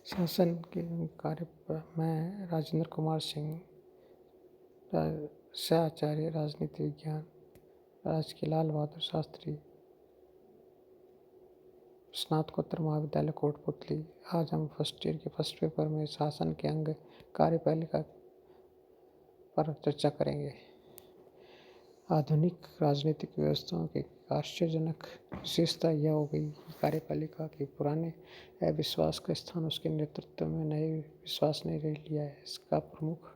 शासन के कार्य मैं राजेंद्र कुमार सिंह, सहआचार्य राजनीति विज्ञान, राजकीय लाल बहादुर शास्त्री स्नातकोत्तर महाविद्यालय कोटपुतली। आज हम फर्स्ट ईयर के फर्स्ट पेपर में शासन के अंग कार्यपालिका पर चर्चा करेंगे। आधुनिक राजनीतिक व्यवस्थाओं की आश्चर्यजनक विशेषता यह हो गई कि कार्यपालिका के पुराने अविश्वास का स्थान उसके नेतृत्व में नए विश्वास ने ले लिया है। इसका प्रमुख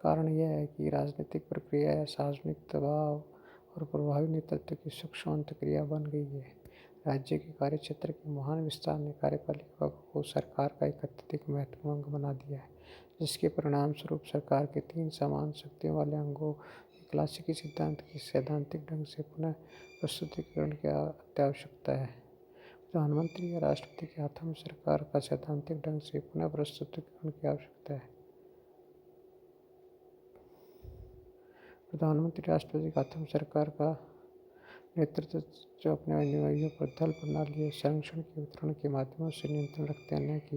कारण यह है कि राजनीतिक प्रक्रिया सार्वजनिक दबाव और प्रभावी नेतृत्व की सूक्ष्म अंतक्रिया बन गई है। राज्य के कार्यक्षेत्र के महान विस्तार ने कार्यपालिका को सरकार का एक अत्यधिक महत्वपूर्ण अंग बना दिया है, जिसके परिणाम स्वरूप सरकार के 3 समान शक्तियों वाले अंगों के क्लासिकी सिद्धांत की सैद्धांतिक ढंग से पुनः प्रस्तुतिकरण की अत्यावश्यकता है। प्रधानमंत्री या राष्ट्रपति के हाथों में सरकार का सैद्धांतिक ढंग से पुनः प्रस्तुतिकरण की आवश्यकता है। प्रधानमंत्री राष्ट्रपति के हाथों में सरकार का नेतृत्व जो अपने अनुयायियों पर दल प्रणाली और संरक्षण के वितरण के माध्यमों से नियंत्रण रखते हैं, न कि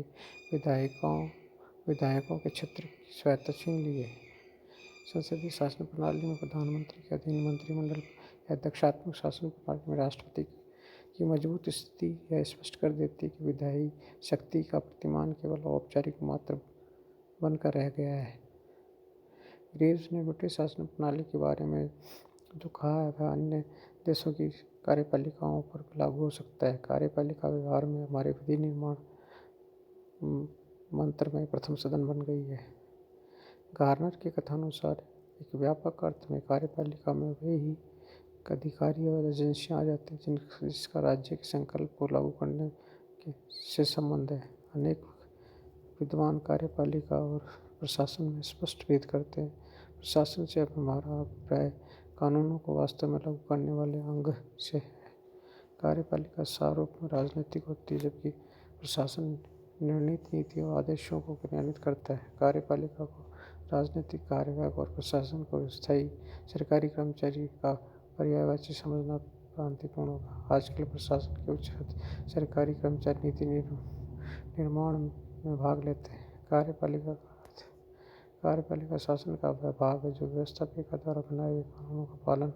विधायकों के क्षेत्र की स्वायत्तता छीन ली है। संसदीय शासन प्रणाली में प्रधानमंत्री के अधीन मंत्रिमंडल या अध्यक्षात्मक शासन प्रणाली में राष्ट्रपति की मजबूत स्थिति यह स्पष्ट कर देती है कि विधायी शक्ति का प्रतिमान केवल औपचारिक मात्र बनकर रह गया है। ग्रीव्स ने ब्रिटिश शासन प्रणाली के बारे में जो कहा है वह अन्य देशों की कार्यपालिकाओं पर लागू हो सकता है। कार्यपालिका व्यवहार में हमारे विधि निर्माण मंत्र में प्रथम सदन बन गई है। गार्नर के कथनानुसार एक व्यापक अर्थ में कार्यपालिका में वे ही अधिकारी और एजेंसियां आ जाते हैं जिसका राज्य के संकल्प को लागू करने से संबंध है। अनेक विद्वान कार्यपालिका और प्रशासन में स्पष्ट भेद करते हैं। प्रशासन से हमारा अभिप्राय कानूनों को वास्तव में लागू करने वाले अंग से है। कार्यपालिका सारूप में राजनीतिक होती है, जबकि प्रशासन निर्णीत नीति और आदेशों को क्रियान्वित करता है। कार्यपालिका को राजनीतिक कार्यवाहक और प्रशासन को स्थायी सरकारी कर्मचारी का पर्यायवाची समझना भ्रांतिपूर्ण होगा। आजकल प्रशासन के उच्च सरकारी कर्मचारी नीति निर्माण में भाग लेते हैं। कार्यपालिका शासन का वह भाग है जो व्यवस्थापिका द्वारा बनाए हुए कानूनों का पालन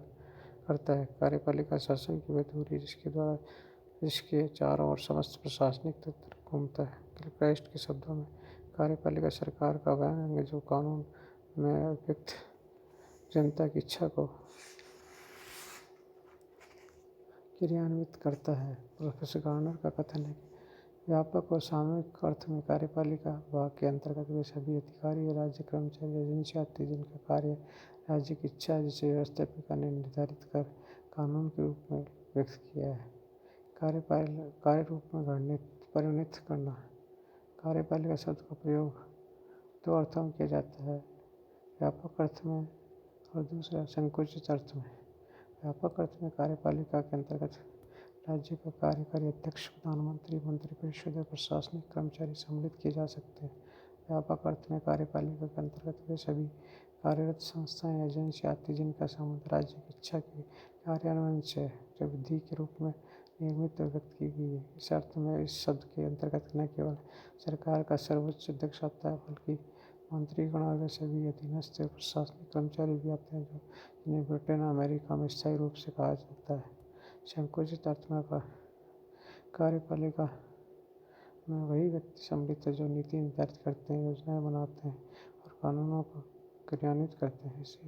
करता है। कार्यपालिका शासन की वह धुरी जिसके चारों ओर समस्त प्रशासनिक तंत्र घूमता है। क्लिप्राइस्ट के शब्दों में कार्यपालिका सरकार का वह अंग है जो कानून में अभिव्यक्त जनता की इच्छा को क्रियान्वित करता है। प्रोफेसर गार्नर का कथन है कि व्यापक और सामूहिक अर्थ में कार्यपालिका विभाग के अंतर्गत वे सभी अधिकारी और राज्य कर्मचारी एजेंसियां आती हैं जिनका कार्य राज्य की इच्छा है जिसे व्यवस्थापिका ने निर्धारित कर कानून के रूप में व्यक्त किया है। कार्य रूप में परिणत करना। कार्यपालिका शब्द का प्रयोग 2 अर्थों में किया जाता है, व्यापक अर्थ में और दूसरा संकुचित अर्थ में। व्यापक अर्थ में कार्यपालिका के अंतर्गत राज्य का कार्यकारी अध्यक्ष, प्रधानमंत्री, मंत्रिपरिषद और प्रशासनिक कर्मचारी सम्मिलित किए जा सकते हैं। व्यापक अर्थ में कार्यपालिका के अंतर्गत वे सभी कार्यरत संस्थाएं या एजेंसियां आती जिनका संबंध राज्य की इच्छा के कार्यान्वयन से है, जो विधि के रूप में निर्मित और व्यक्त की गई है। इस अर्थ में इस शब्द के अंतर्गत न केवल सरकार का सर्वोच्च अध्यक्ष आता है, बल्कि मंत्रीगण और वे सभी अधीनस्थ और प्रशासनिक कर्मचारी भी आते हैं जिन्हें ब्रिटेन और अमेरिका में स्थायी रूप से कहा जाता है। संकुचित अर्थ में कार्यपालिका में वही व्यक्ति सम्मिलित है जो नीति निर्धारित करते हैं, योजनाएं बनाते हैं और कानूनों को क्रियान्वित करते हैं। इसे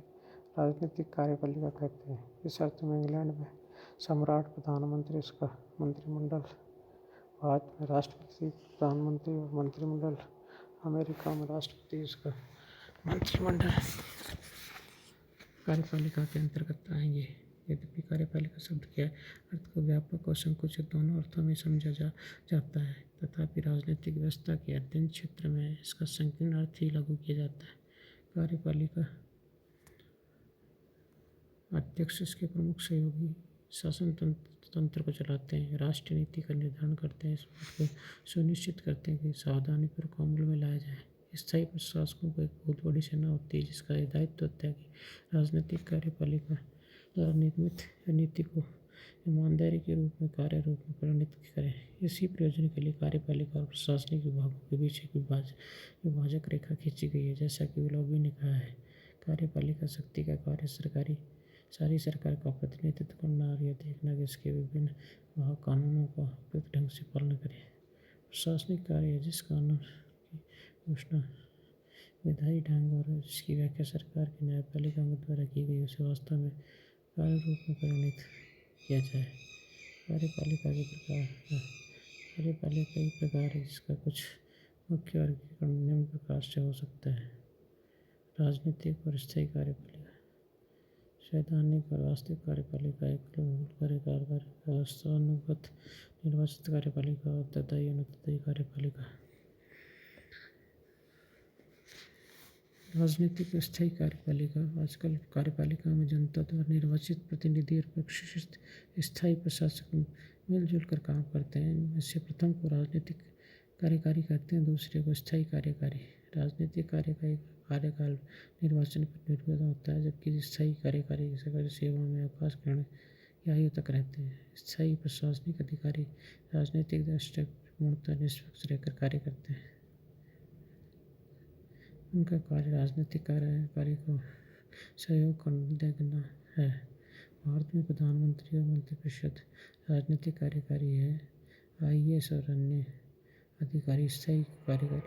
राजनीतिक कार्यपालिका कहते हैं। इस अर्थ में इंग्लैंड में सम्राट, प्रधानमंत्री, उसका मंत्रिमंडल, भारत में राष्ट्रपति, प्रधानमंत्री और मंत्रिमंडल, अमेरिका में राष्ट्रपति, उसका मंत्रिमंडल कार्यपालिका के अंतर्गत आएंगे। यद्यपि कार्यपालिका शब्द के अर्थ को व्यापक और संकुचित दोनों अर्थों में समझा जाता है, तथापि राजनीतिक व्यवस्था के अध्ययन क्षेत्र में इसका संकीर्ण अर्थ ही लागू किया जाता है। कार्यपालिका अध्यक्ष इसके प्रमुख सहयोगी शासन तंत्र को चलाते हैं, राष्ट्रीय नीति का निर्धारण करते हैं, इस बात को सुनिश्चित करते हैं कि सावधानीपूर्वक अमल में लाया जाए। स्थायी प्रशासकों को एक बहुत बड़ी सेना होती है जिसका दायित्व होता है कि राजनीतिक कार्यपालिका द्वारा निर्मित नीति को ईमानदारी के रूप में कार्य रूप में परिणत करें। इसी प्रयोजन के लिए कार्यपालिका और प्रशासनिक विभागों के बीच एक विभाजक रेखा खींची गई है। जैसा कि विलोबी ने कहा है, कार्यपालिका शक्ति का कार्य सारी सरकार का प्रतिनिधित्व करना और यह देखना कि इसके विभिन्न विभाग कानूनों का उपयुक्त ढंग से पालन करें। प्रशासनिक कार्य है जिस कानून की घोषणा विधायी ढंग और जिसकी व्याख्या सरकार की न्यायपालिका के द्वारा की गई उसे वास्तव में कार्य रूप में परिणत किया जाए। कार्यपालिका के प्रकार कार्यपालिका कई प्रकार है जिसका कुछ मुख्य वर्गीकरण निम्न प्रकार से हो सकता है। राजनीतिक और स्थायी कार्यपालिका। सैद्धांतिक और वास्तविक कार्यपालिका, एक मूल कार्यपालिका, व्यवस्थानुगत निर्वाचित कार्यपालिका और उत्तरदायी अनुत्तरदायी कार्यपालिका। राजनीतिक स्थायी कार्यपालिका। आजकल कार्यपालिका में जनता द्वारा निर्वाचित प्रतिनिधि और प्रशिक्षित स्थायी प्रशासक मिलजुल कर काम करते हैं। इनमें से प्रथम को राजनीतिक कार्यकारी कहते हैं, दूसरे को स्थायी कार्यकारी। राजनीतिक कार्यकाल निर्वाचन पर निर्भर होता है, जबकि स्थायी कार्यकारी सरकारी सेवा में अवकाश ग्रहण की आयु तक रहते हैं। स्थायी प्रशासनिक अधिकारी राजनीतिक दृष्टि पूर्णतः निष्पक्ष रहकर कार्य करते हैं। उनका कार्य राजनीतिक कार्य को सहयोग देना है। भारत में प्रधानमंत्री और मंत्रिपरिषद राजनीतिक कार्यकारी है। IAS और अन्य अधिकारी स्थायी कार्यकारी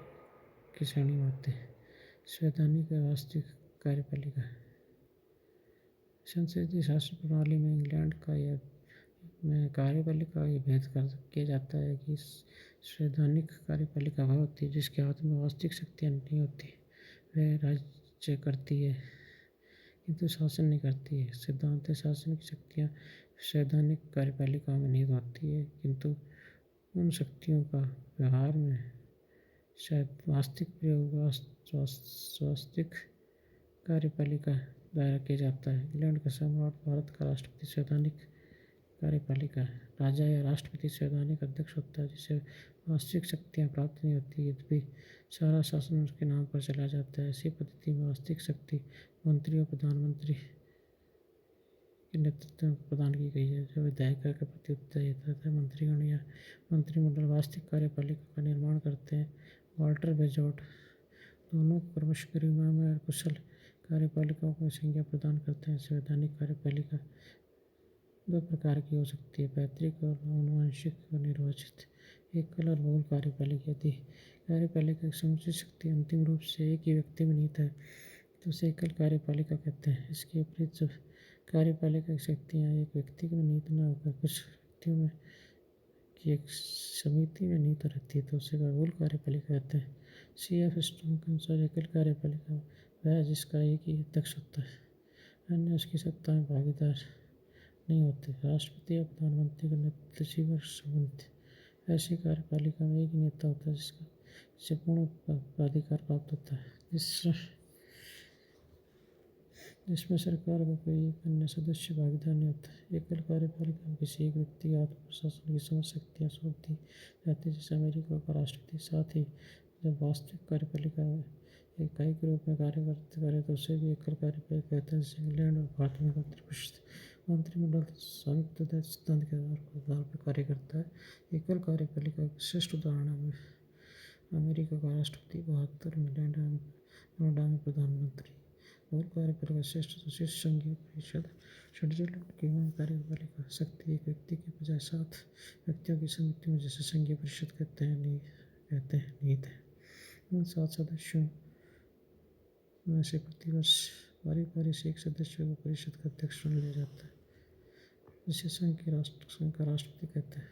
की श्रेणी में आते हैं। संवैधानिक और वास्तविक कार्यपालिका। संसदीय शासन प्रणाली में इंग्लैंड का यह कार्यपालिका ये भेद किया जाता है कि संवैधानिक कार्यपालिका वह होती है जिसके हाथ में वास्तविक शक्तियाँ नहीं होती, वह राज्य करती है किंतु शासन नहीं करती है। सिद्धांत शासन की शक्तियाँ संवैधानिक कार्यपालिका में नहीं होती है, किंतु उन शक्तियों का व्यवहार में शायद वास्तविक प्रयोग वास्तविक कार्यपालिका द्वारा किया जाता है। इंग्लैंड का सम्राट, भारत का राष्ट्रपति संवैधानिक कार्यपालिका है। राजा या राष्ट्रपति संवैधानिक अध्यक्ष होता है जिसे वास्तविक शक्तियाँ प्राप्त नहीं होती, यद्यपि सारा शासन उसके नाम पर चला जाता है। ऐसी पद्धति में वास्तविक शक्ति मंत्री और प्रधानमंत्री के नेतृत्व में प्रदान की गई है, जो विधायिका के प्रति उत्तरदायी है। मंत्रीगण या मंत्रिमंडल वास्तविक कार्यपालिका का निर्माण करते हैं। वाल्टर बेजोट दोनों क्रमश गरिमामय और कुशल कार्यपालिकाओं को संज्ञा प्रदान करते हैं। संवैधानिक कार्यपालिका दो प्रकार की हो सकती है, पैतृक और आनुवंशिक और निर्वाचित। एकल और बहुल कार्यपालिका। यदि कार्यपालिका की समुचित शक्ति अंतिम रूप से एक ही व्यक्ति में निहित है तो उसे एकल कार्यपालिका कहते हैं। इसके विपरीत जब कार्यपालिका की शक्तियाँ एक व्यक्ति में निहित न होकर कुछ व्यक्तियों में की एक समिति में निहित रहती है तो उसे बहुल कार्यपालिका कहते हैं। CF स्टोन के अनुसार एकल कार्यपालिका वह है जिसका एक ही अध्यक्ष होता है, अन्य उसकी सत्ता में भागीदार नहीं होते। राष्ट्रपति या प्रधानमंत्री का नेतृत्व जीवन से संबंधित। ऐसी कार्यपालिका में एक ही नेता होता है जिसे पूर्ण प्राधिकार प्राप्त होता है, जिसमें सरकार का कोई एक अन्य सदस्य भागीदार नहीं होता है। एकल कार्यपालिका में किसी एक व्यक्ति के हाथ प्रशासन की समस्त शक्तियाँ सौंप दी जाती है, जैसे अमेरिका का राष्ट्रपति। साथ ही जब वास्तविक कार्यपालिका इकाई के रूप में कार्य करे तो उसे भी एकल कार्यपालिका कहते हैं। जैसे इंग्लैंड और भारत में मंत्रिमंडल संयुक्त सिद्धांत के आधार पर कार्य करता है। एकल कार्यपालिका का श्रेष्ठ उदाहरण है अमेरिका का राष्ट्रपति, 72, इंग्लैंड कनाडा में प्रधानमंत्री। बहुल कार्यपालिका श्रेष्ठ संघीय परिषद, स्विट्जरलैंड की कार्यपालिका शक्ति एक व्यक्ति के बजाय 7 व्यक्तियों की समिति में जिसे संघीय परिषद कहते हैं निहित है। इन 7 सदस्यों में से प्रतिवर्ष बारी से एक सदस्य को परिषद का अध्यक्ष चुन लिया जाता है, जिसे संघ का राष्ट्रपति कहते हैं।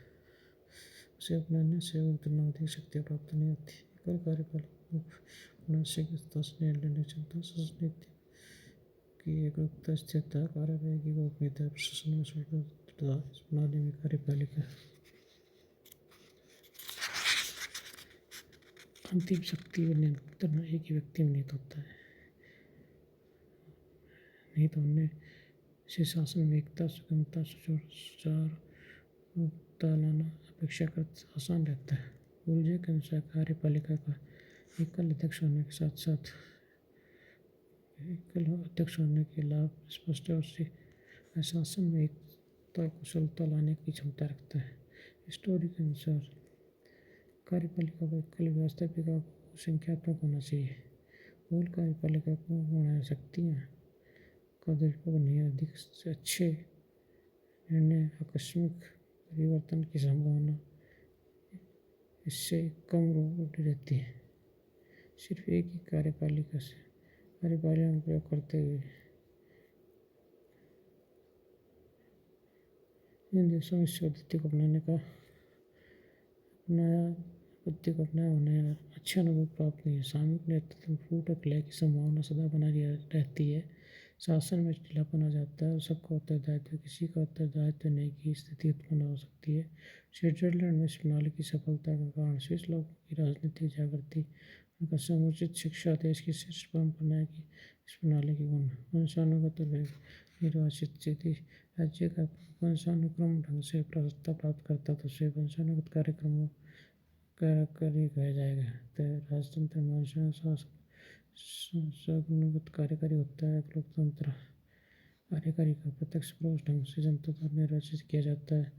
उसे अपने अन्य सेवक तुलना अधिक शक्तियाँ प्राप्त नहीं होती। एकल कार्यपालिका निर्णय लेने क्षमता, नीति की एकरूपता, स्थिरता, कार्यवाही की गोपनीयता, प्रशासन में स्वतंत्रता। इस प्रणाली में कार्यपालिका अंतिम शक्ति व नियंत्रण एक ही व्यक्ति में निहित होता है। निहित होने से शासन में एकता, सुगमता, सुचारुता लाना अपेक्षाकृत आसान रहता है। उलझे के अनुसार कार्यपालिका का एकल अध्यक्ष होने के साथ साथ एकल अध्यक्ष होने के लाभ स्पष्ट और शासन में एक स्पष्टता कुशलता लाने की क्षमता रखता है। स्टोरी के अनुसार कार्यपालिका वैकल्पिक व्यवस्थापिका को संख्यात्मक होना चाहिए। मूल कार्यपालिका को होना शक्तियाँ का दुरुपयोग नहीं, अधिक से अच्छे निर्णय, आकस्मिक परिवर्तन की संभावना इससे कम रहती है। सिर्फ एक ही कार्यपालिका का प्रयोग करते हुए जिन देशों में इस पद्धति को अपनाया उन्हें अच्छे अनुभव प्राप्त नहीं है। सामूहिक नेतृत्व में फूट और लय की संभावना सदा बना रहती है। शासन में ढीलापन आ जाता है और सबका उत्तरदायित्व, किसी का उत्तरदायित्व नहीं की स्थिति उत्पन्न हो सकती है। स्विट्जरलैंड में इस प्रणाली की सफलता का कारण स्विस लोगों की राजनीतिक जागृति, उनका समुचित शिक्षा, देश की श्रेष्ठ परंपरा की इस प्रणाली की गुण, वंशानुगत और निर्वाचित स्थिति राज्य का वंशानुक्रम ढंग से सत्ता प्राप्त करता तो उसे वंशानुगत कार्यक्रमों कार्यकारी कहा जाएगा। तो राजतंत्र में वंशानुगत कार्यकारी होता है। लोकतंत्र कार्यकारी का प्रत्यक्ष परोक्ष ढंग से जनता द्वारा निर्वाचित किया जाता है।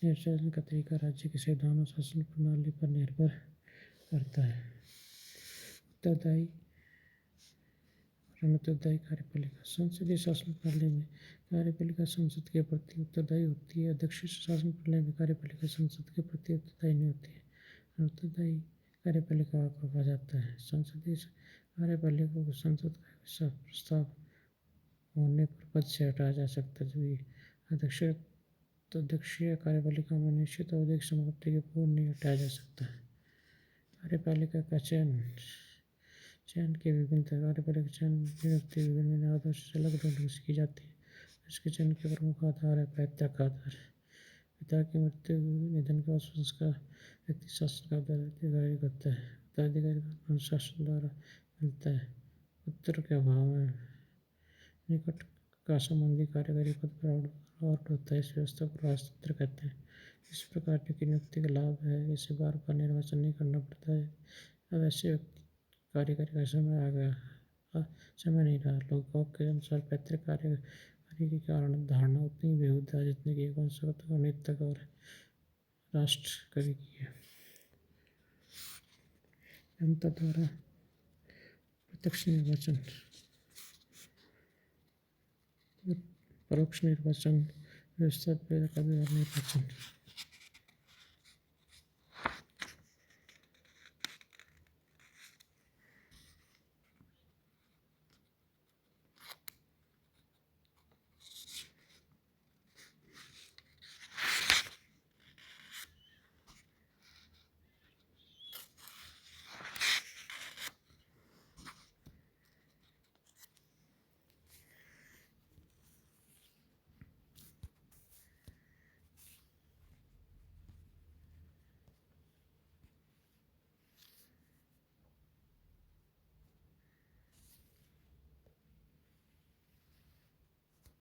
निर्वाचन का तरीका राज्य के संविधान और शासन प्रणाली पर निर्भर करता है। उत्तरदायी और अनंतरदायी कार्यपालिका। संसदीय शासन प्रणाली में कार्यपालिका संसद के प्रति उत्तरदायी होती है। अध्यक्षीय शासन प्रणाली में कार्यपालिका संसद के प्रति उत्तरदायी नहीं होती है। अनंतरदायी कार्यपालिका को कहा जाता है। संसदीय कार्यपालिका को संसद का प्रस्ताव होने पर पद से हटाया जा सकता है, जबकि अध्यक्षीय कार्यपालिका में निश्चित अवधि की समाप्ति के पूर्व नहीं हटाया जा सकता है। कार्यपालिका का चयन के विभिन्न कार्यपालिका चयन नियुक्ति विभिन्न आधारों से अलग ढंग से की जाती है। इसके चयन के प्रमुख आधार है पैतृक आधार, पिता की मृत्यु, निधन के बाद संस्कार, व्यक्ति शासन का उत्तराधिकारी करता है। उत्तराधिकारी का अनुशासन द्वारा मिलता है। पुत्र के अभाव में निकट का संबंधी कार्यकारी पद प्राप्त होता है। इस व्यवस्था को राजतंत्र कहते हैं। इस प्रकार की नियुक्ति का लाभ है इसे बार बार निर्वाचन नहीं करना पड़ता है। अब ऐसे कार्यकारी का समय आ गया, समय नहीं रहा। लोगों के अनुसार पैतृक कार्यकारी के कारण धारणा उतनी बेहुदा है जितनी कि वंशगत, नीतिक और राष्ट्रकारी की है। जनता द्वारा प्रत्यक्ष निर्वाचन, परोक्ष निर्वाचन, व्यवस्था का निर्वाचन।